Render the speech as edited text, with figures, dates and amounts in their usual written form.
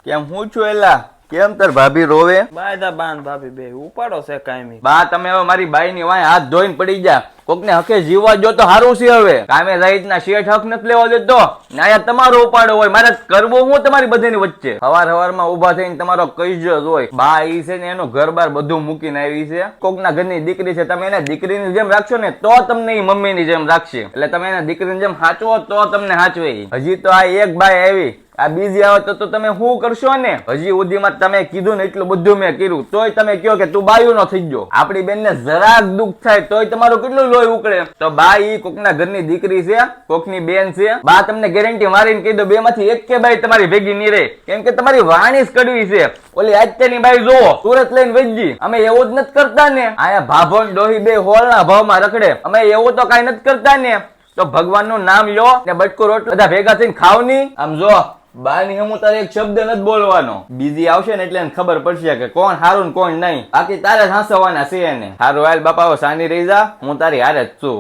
કેમ હું છું એલા? કેમ તાર ભાભી રોવે? બાયદા બાન ભાભી બે ઉપાડો છે કાયમી. બા તમે હવે મારી બાઈ ની વાંહે હાથ ધોઈને પડી જા. કોકને હકે જીવવા જો તો હારું છે. હવે કામે રહીતના શેઠ હક નથી લેવા દેતો. નાયા તમારો ઉપાડો હોય, મારે કરવો હું તમારી બધીની વચ્ચે? હવાર ઉભા થઈને તમારો કઈજો જ હોય. બા ઈ છે ને એનો ઘર બાર બધું મૂકીને આવી છે. કોકના ઘરની દીકરી છે, તમે એને દીકરીની જેમ રાખશો ને તો તમને ઈ મમ્મીની જેમ રાખશે. એટલે તમે એને દીકરીની જેમ હાચવો તો તમને હાચવે. હજી તો આ એક બાઈ આવી, આ બીજી આવે તો તમે શું કરશો ને? હજી સુધીમાં તમે કીધું ને એટલું બધું મેં કર્યું, તોય તમે કહો કે તું બાયું નો થઈ ગયો. આપડી બેન ને જરાક દુઃખ થાય તોય તમારું કેટલું લોહી ઉકળે. તો બા ઈ કોકના ઘરની દીકરી છે, કોકની બેન છે. બા તમને ગેરંટી મારીને કહી દો, બે માંથી એક કે બાઈ તમારી ભેગી નહીં રહે. કેમ કે તમારી વાણી જ કડવી છે. ઓલી અત્યારની બાઈ જોવો, સુરત લઈને વેચજી. અમે એવું જ નથી કરતા ને. આયા ભાભો ને ડોહી બે હોળના ભાવમાં રખડે. અમે એવું તો કઈ નથી કરતા ને. તો ભગવાન નું નામ લો ને બટકો રોટલો બધા ભેગા થઈને ખાવ ની. આમ જો બાની હું તારે એક શબ્દ નથી બોલવાનો. બીજી આવશે ને એટલે ખબર પડશે કે કોણ હારું ને કોણ નહીં. બાકી તારે હાંસવાના છે એને. હારું હાલ બાપા, સાની રહી જા, હું તારી હારે જ છું.